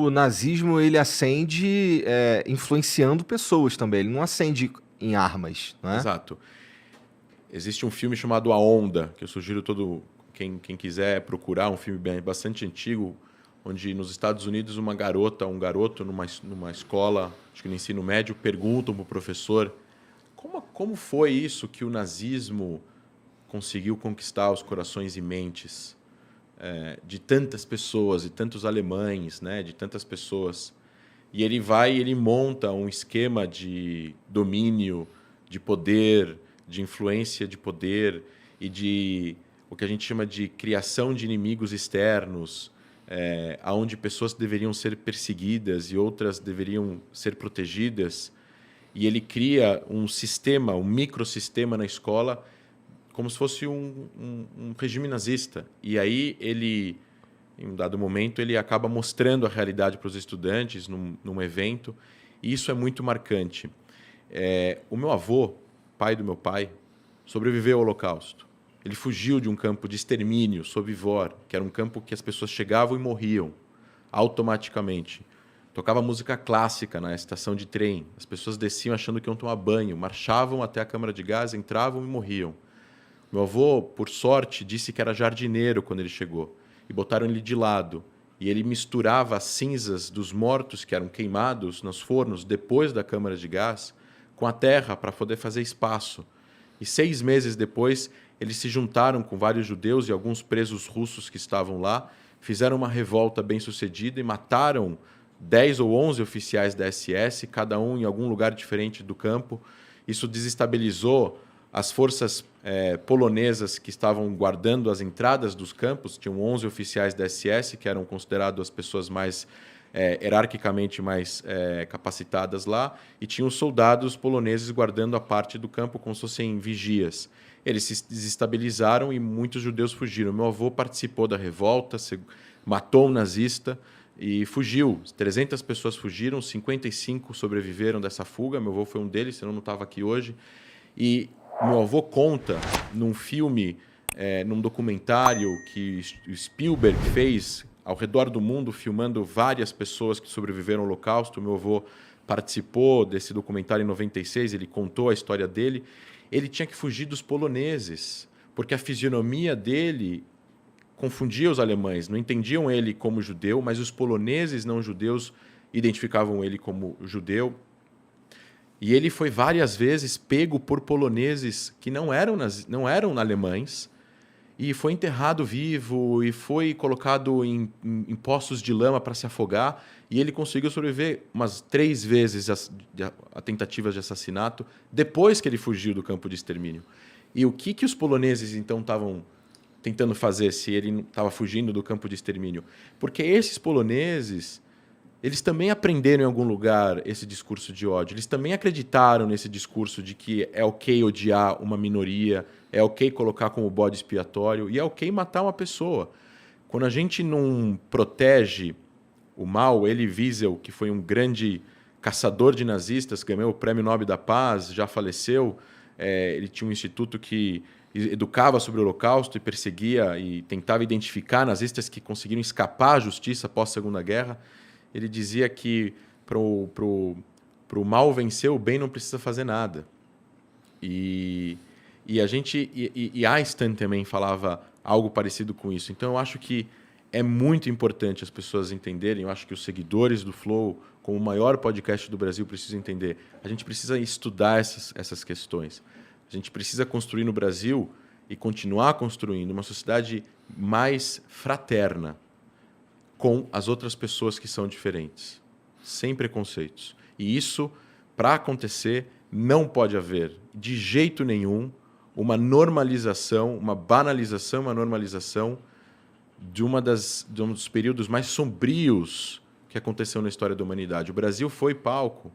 o nazismo ele acende influenciando pessoas também. Ele não acende em armas, não é? Exato. Existe um filme chamado A Onda, que eu sugiro quem quiser procurar, um filme bastante antigo, onde nos Estados Unidos um garoto numa escola, acho que no ensino médio, perguntam para o professor como foi isso que o nazismo conseguiu conquistar os corações e mentes de tantas pessoas, e tantos alemães, né, de tantas pessoas. E ele monta um esquema de domínio, de poder, de influência de poder e de o que a gente chama de criação de inimigos externos, onde pessoas deveriam ser perseguidas e outras deveriam ser protegidas. E ele cria um sistema, um microsistema na escola, como se fosse um regime nazista. E aí ele, em um dado momento, ele acaba mostrando a realidade para os estudantes num evento. E isso é muito marcante. O meu avô, pai do meu pai, sobreviveu ao Holocausto. Ele fugiu de um campo de extermínio, Sobibor, que era um campo que as pessoas chegavam e morriam automaticamente. Tocava música clássica na estação de trem. As pessoas desciam achando que iam tomar banho, marchavam até a câmara de gás, entravam e morriam. Meu avô, por sorte, disse que era jardineiro quando ele chegou. E botaram ele de lado. E ele misturava as cinzas dos mortos que eram queimados nos fornos depois da câmara de gás com a terra para poder fazer espaço. E 6 meses depois, eles se juntaram com vários judeus e alguns presos russos que estavam lá, fizeram uma revolta bem-sucedida e mataram 10 ou 11 oficiais da SS, cada um em algum lugar diferente do campo. Isso desestabilizou as forças polonesas que estavam guardando as entradas dos campos. Tinham 11 oficiais da SS, que eram considerados as pessoas mais hierarquicamente mais capacitadas lá, e tinham soldados poloneses guardando a parte do campo como se fossem vigias. Eles se desestabilizaram e muitos judeus fugiram. Meu avô participou da revolta, matou um nazista e fugiu. 300 pessoas fugiram, 55 sobreviveram dessa fuga. Meu avô foi um deles, senão não estava aqui hoje. E meu avô conta num filme, num documentário que Spielberg fez ao redor do mundo, filmando várias pessoas que sobreviveram ao Holocausto. Meu avô participou desse documentário em 96, ele contou a história dele. Ele tinha que fugir dos poloneses, porque a fisionomia dele confundia os alemães. Não entendiam ele como judeu, mas os poloneses não judeus identificavam ele como judeu. E ele foi várias vezes pego por poloneses que não eram alemães, e foi enterrado vivo e foi colocado em poços de lama para se afogar, e ele conseguiu sobreviver umas 3 vezes a tentativas de assassinato depois que ele fugiu do campo de extermínio. E o que os poloneses então estavam tentando fazer se ele estava fugindo do campo de extermínio? Porque esses poloneses, eles também aprenderam em algum lugar esse discurso de ódio. Eles também acreditaram nesse discurso de que é ok odiar uma minoria, é ok colocar como bode expiatório e é ok matar uma pessoa. Quando a gente não protege o mal, Elie Wiesel, que foi um grande caçador de nazistas, ganhou o Prêmio Nobel da Paz, já faleceu. Ele tinha um instituto que educava sobre o Holocausto e perseguia e tentava identificar nazistas que conseguiram escapar à justiça após a Segunda Guerra. Ele dizia que para o mal vencer, o bem não precisa fazer nada. E Einstein também falava algo parecido com isso. Então, eu acho que é muito importante as pessoas entenderem. Eu acho que os seguidores do Flow, como o maior podcast do Brasil, precisam entender. A gente precisa estudar essas questões. A gente precisa construir no Brasil e continuar construindo uma sociedade mais fraterna com as outras pessoas que são diferentes, sem preconceitos. E isso, para acontecer, não pode haver, de jeito nenhum, uma normalização, uma banalização, uma normalização de um dos períodos mais sombrios que aconteceu na história da humanidade. O Brasil foi palco.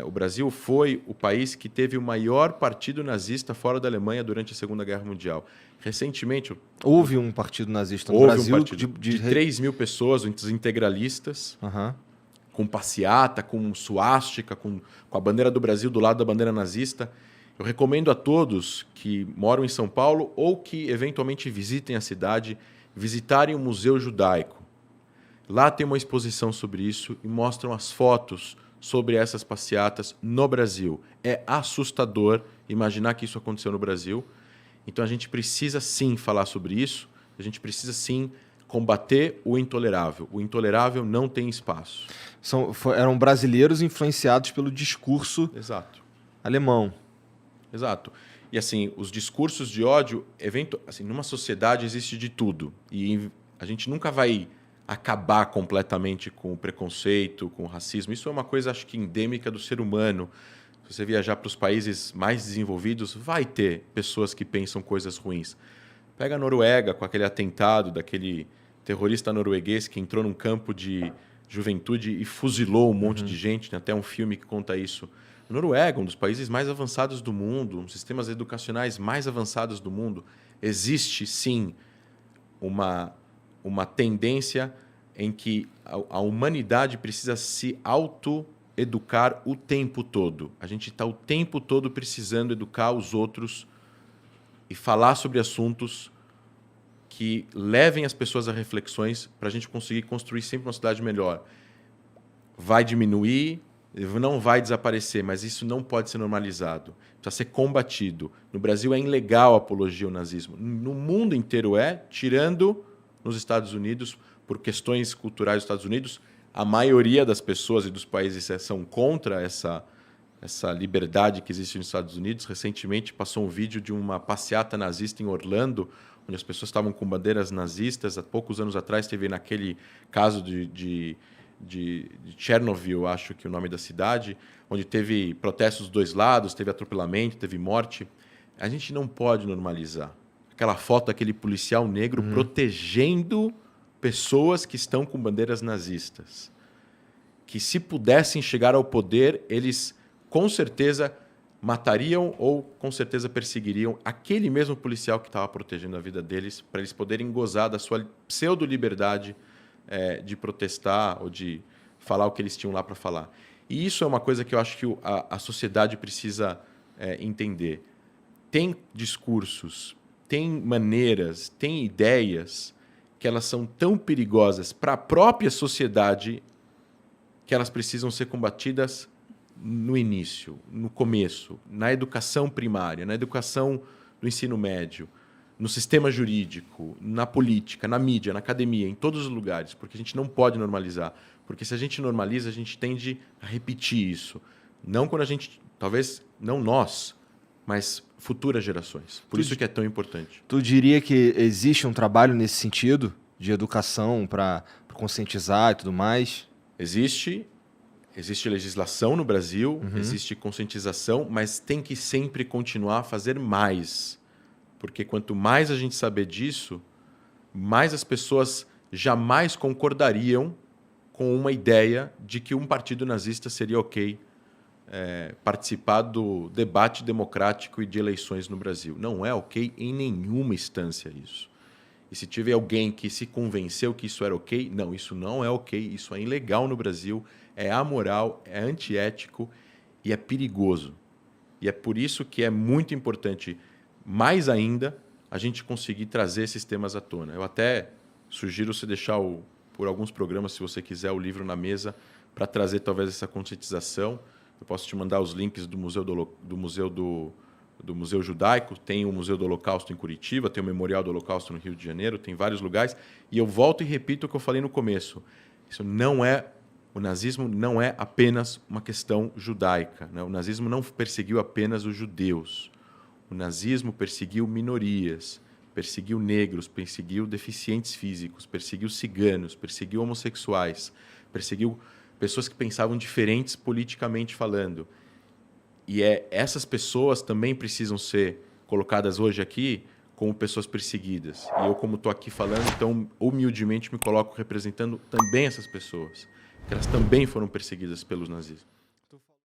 O Brasil foi o país que teve o maior partido nazista fora da Alemanha durante a Segunda Guerra Mundial. Recentemente... Houve um partido nazista no Brasil? Houve um partido de 3 mil pessoas, os integralistas, com passeata, com suástica, com a bandeira do Brasil do lado da bandeira nazista. Eu recomendo a todos que moram em São Paulo ou que eventualmente visitem a cidade, visitarem o Museu Judaico. Lá tem uma exposição sobre isso e mostram as fotos sobre essas passeatas no Brasil. É assustador imaginar que isso aconteceu no Brasil. Então a gente precisa sim falar sobre isso, a gente precisa sim combater o intolerável. O intolerável não tem espaço. Eram brasileiros influenciados pelo discurso Exato. alemão. Exato. E assim, os discursos de ódio, assim, numa sociedade existe de tudo. E a gente nunca vai acabar completamente com o preconceito, com o racismo. Isso é uma coisa, acho que, endêmica do ser humano. Se você viajar para os países mais desenvolvidos, vai ter pessoas que pensam coisas ruins. Pega a Noruega, com aquele atentado daquele terrorista norueguês que entrou num campo de juventude e fuzilou um monte de gente. Tem até um filme que conta isso. A Noruega, um dos países mais avançados do mundo, um dos sistemas educacionais mais avançados do mundo, existe, sim, uma tendência em que a humanidade precisa se autoeducar o tempo todo. A gente está o tempo todo precisando educar os outros e falar sobre assuntos que levem as pessoas a reflexões para a gente conseguir construir sempre uma cidade melhor. Vai diminuir, não vai desaparecer, mas isso não pode ser normalizado. Precisa ser combatido. No Brasil é ilegal a apologia ao nazismo. No mundo inteiro tirando nos Estados Unidos, por questões culturais dos Estados Unidos, a maioria das pessoas e dos países são contra essa liberdade que existe nos Estados Unidos. Recentemente passou um vídeo de uma passeata nazista em Orlando, onde as pessoas estavam com bandeiras nazistas. Há poucos anos atrás teve naquele caso de Chernobyl, acho que é o nome da cidade, onde teve protestos dos dois lados, teve atropelamento, teve morte. A gente não pode normalizar. Aquela foto daquele policial negro protegendo pessoas que estão com bandeiras nazistas. Que se pudessem chegar ao poder, eles com certeza matariam ou com certeza perseguiriam aquele mesmo policial que estava protegendo a vida deles, para eles poderem gozar da sua pseudo-liberdade de protestar ou de falar o que eles tinham lá para falar. E isso é uma coisa que eu acho que a sociedade precisa entender. Tem discursos, tem maneiras, tem ideias que elas são tão perigosas para a própria sociedade que elas precisam ser combatidas no início, no começo, na educação primária, na educação do ensino médio, no sistema jurídico, na política, na mídia, na academia, em todos os lugares, porque a gente não pode normalizar. Porque se a gente normaliza, a gente tende a repetir isso. Não quando a gente, talvez não nós, mas futuras gerações. Por isso que é tão importante. Tu diria que existe um trabalho nesse sentido, de educação para conscientizar e tudo mais? Existe legislação no Brasil, existe conscientização, mas tem que sempre continuar a fazer mais. Porque quanto mais a gente saber disso, mais as pessoas jamais concordariam com uma ideia de que um partido nazista seria ok participar do debate democrático e de eleições no Brasil. Não é ok em nenhuma instância isso. E se tiver alguém que se convenceu que isso era ok, não, isso não é ok, isso é ilegal no Brasil, é amoral, é antiético e é perigoso. E é por isso que é muito importante, mais ainda, a gente conseguir trazer esses temas à tona. Eu até sugiro você deixar, por alguns programas, se você quiser, o livro na mesa para trazer talvez essa conscientização. Eu posso te mandar os links do Museu Judaico, tem o Museu do Holocausto em Curitiba, tem o Memorial do Holocausto no Rio de Janeiro, tem vários lugares. E eu volto e repito o que eu falei no começo. O nazismo não é apenas uma questão judaica, né? O nazismo não perseguiu apenas os judeus. O nazismo perseguiu minorias, perseguiu negros, perseguiu deficientes físicos, perseguiu ciganos, perseguiu homossexuais, perseguiu pessoas que pensavam diferentes politicamente falando. E essas pessoas também precisam ser colocadas hoje aqui como pessoas perseguidas. E eu, como estou aqui falando, então, humildemente me coloco representando também essas pessoas, que elas também foram perseguidas pelos nazistas.